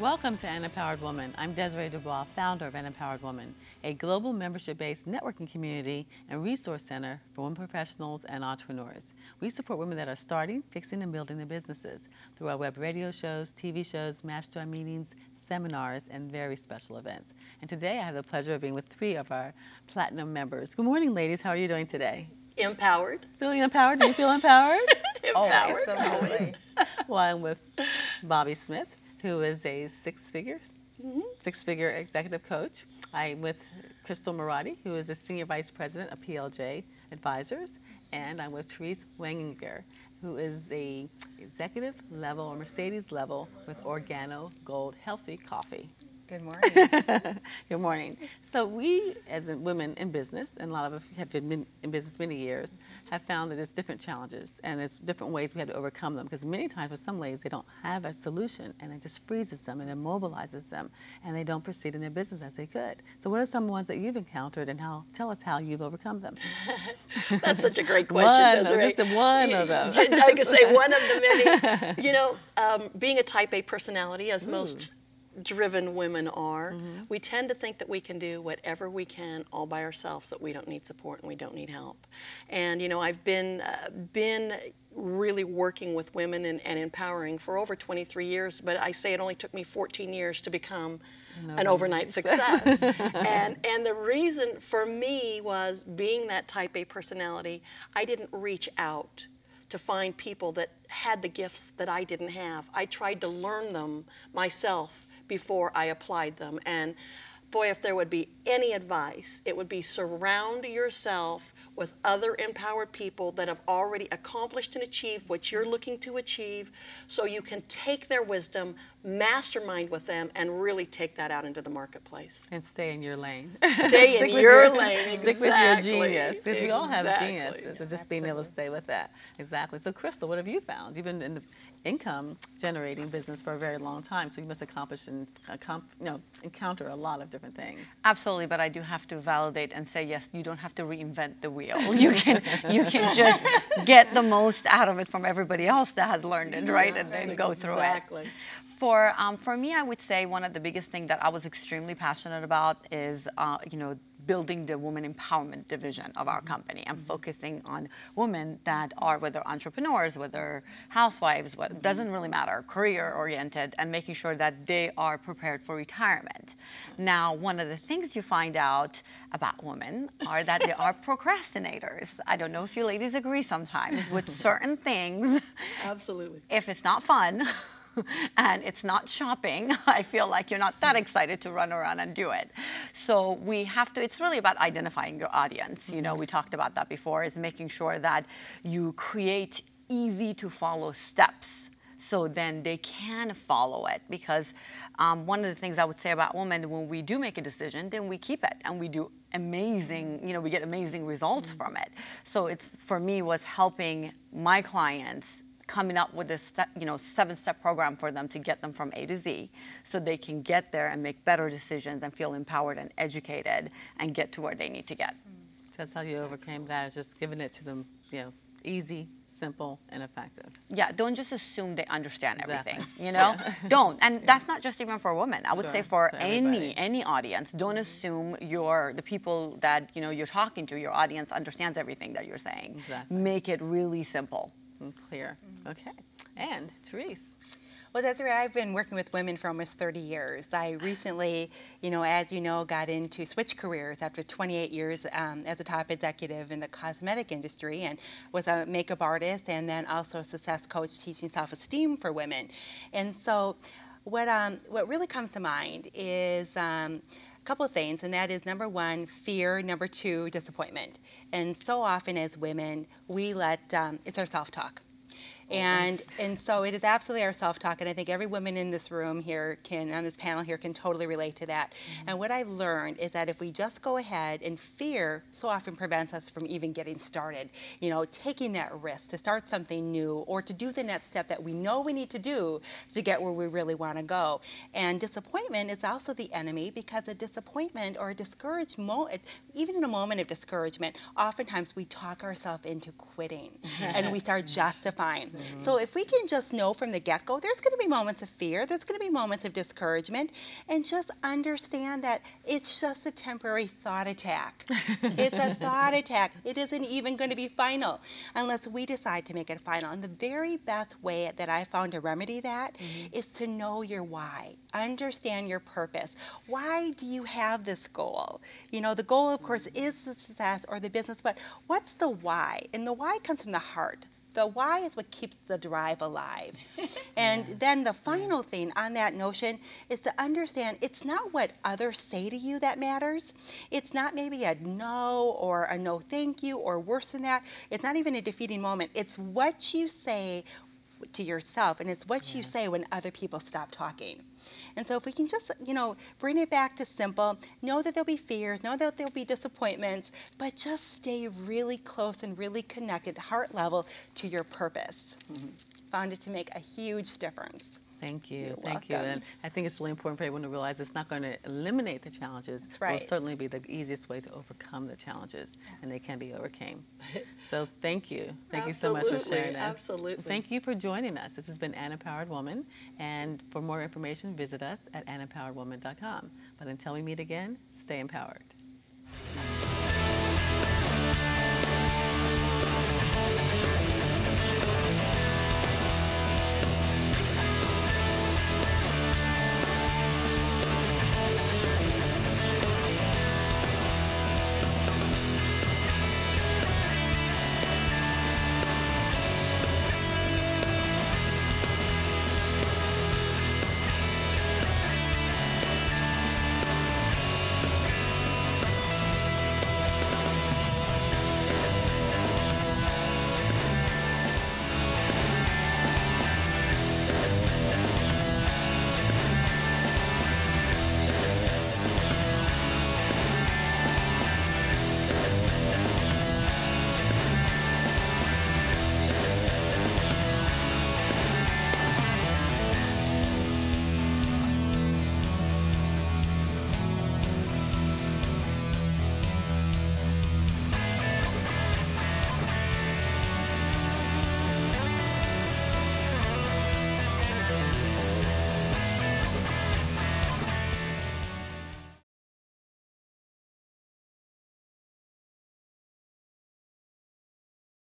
Welcome to An Empowered Woman. I'm Desiree Dubois, founder of An Empowered Woman, a global membership-based networking community and resource center for women professionals and entrepreneurs. We support women that are starting, fixing, and building their businesses through our web radio shows, TV shows, mastermind meetings, seminars, and very special events. And today I have the pleasure of being with 3 of our platinum members. Good morning, ladies. How are you doing today? Empowered. Feeling empowered? Do you feel empowered? Empowered. Always. Well, I'm with Bobby Smith, who is a six-figure executive coach. I'm with Crystal Marati, who is the Senior Vice President of PLJ Advisors. And I'm with Therese Wanginger, who is a executive level or Mercedes level with Organo Gold Healthy Coffee. Good morning. Good morning. So we, as women in business, and a lot of us have been in business many years, have found that there's different challenges and there's different ways we have to overcome them, because many times with some ladies they don't have a solution and it just freezes them and immobilizes them and they don't proceed in their business as they could. So what are some ones that you've encountered, and tell us how you've overcome them? That's such a great question, Desiree. Just one of them. I could say one of the many. You know, being a type A personality, as most driven women are, we tend to think that we can do whatever we can all by ourselves, that we don't need support and we don't need help. And you know, I've been really working with women and empowering for over 23 years, but I say it only took me 14 years to become an overnight success. and the reason for me was, being that type A personality, I didn't reach out to find people that had the gifts that I didn't have. I tried to learn them myself before I applied them. And boy, if there would be any advice, it would be surround yourself with other empowered people that have already accomplished and achieved what you're looking to achieve, so you can take their wisdom, mastermind with them, and really take that out into the marketplace. And stay in your lane. Stay in your lane, exactly. Stick with your genius, because we all have geniuses. So just being able to stay with that. Exactly. So Crystal, what have you found? You've been in the income generating business for a very long time, so you must accomplish and encounter a lot of different things. Absolutely, but I do have to validate and say, yes, you don't have to reinvent the wheel. You can just get the most out of it from everybody else that has learned it, right? And then go through it. Exactly. For me, I would say one of the biggest things that I was extremely passionate about is, building the women empowerment division of our company. I'm focusing on women that are, whether entrepreneurs, whether housewives, doesn't really matter, career oriented, and making sure that they are prepared for retirement. Now, one of the things you find out about women are that they are procrastinators. I don't know if you ladies agree sometimes with certain things. Absolutely. If it's not fun, and it's not shopping, I feel like you're not that excited to run around and do it. So we have to, it's really about identifying your audience. You know, we talked about that before, is making sure that you create easy to follow steps, so then they can follow it. Because one of the things I would say about women, when we do make a decision, then we keep it and we do amazing, we get amazing results from it. So it's, for me, was helping my clients coming up with a 7-step program for them to get them from A to Z, so they can get there and make better decisions and feel empowered and educated and get to where they need to get. So that's how you overcame that, is just giving it to them, easy, simple, and effective. Yeah, don't just assume they understand everything, Don't. And that's not just even for women. I would say for any audience, don't assume the people that you're talking to, your audience understands everything that you're saying. Exactly. Make it really simple. And clear. Okay. And Therese. Well, Desiree, I've been working with women for almost 30 years. I recently, as you know, got into switch careers after 28 years as a top executive in the cosmetic industry, and was a makeup artist and then also a success coach teaching self-esteem for women. And so what really comes to mind is couple of things, and that is, number one, fear, number two, disappointment. And so often as women, we let, it's our self-talk. And so it is absolutely our self-talk, and I think every woman in this room here on this panel here can totally relate to that. And what I've learned is that if we just go ahead, and fear so often prevents us from even getting started, taking that risk to start something new or to do the next step that we know we need to do to get where we really want to go. And disappointment is also the enemy, because a disappointment or a discouragement, even in a moment of discouragement, oftentimes we talk ourselves into quitting and we start justifying. So if we can just know from the get-go, there's going to be moments of fear, there's going to be moments of discouragement, and just understand that it's just a temporary thought attack. It's a thought attack. It isn't even going to be final unless we decide to make it final. And the very best way that I found to remedy that is to know your why. Understand your purpose. Why do you have this goal? You know, the goal, of course, is the success or the business, but what's the why? And the why comes from the heart. The why is what keeps the drive alive. And then the final thing on that notion is to understand it's not what others say to you that matters. It's not maybe a no or a no thank you or worse than that. It's not even a defeating moment. It's what you say to yourself, and it's what you say when other people stop talking. And so if we can just, you know, bring it back to simple, know that there'll be fears, know that there'll be disappointments, but just stay really close and really connected, heart level, to your purpose. Found it to make a huge difference. Thank you. You're Thank you. welcome. And I think it's really important for everyone to realize it's not going to eliminate the challenges. That's right. It will certainly be the easiest way to overcome the challenges, and they can be overcame. So thank you. Thank you so much for sharing that. Absolutely. Thank you for joining us. This has been An Empowered Woman, and for more information, visit us at anempoweredwoman.com. But until we meet again, stay empowered.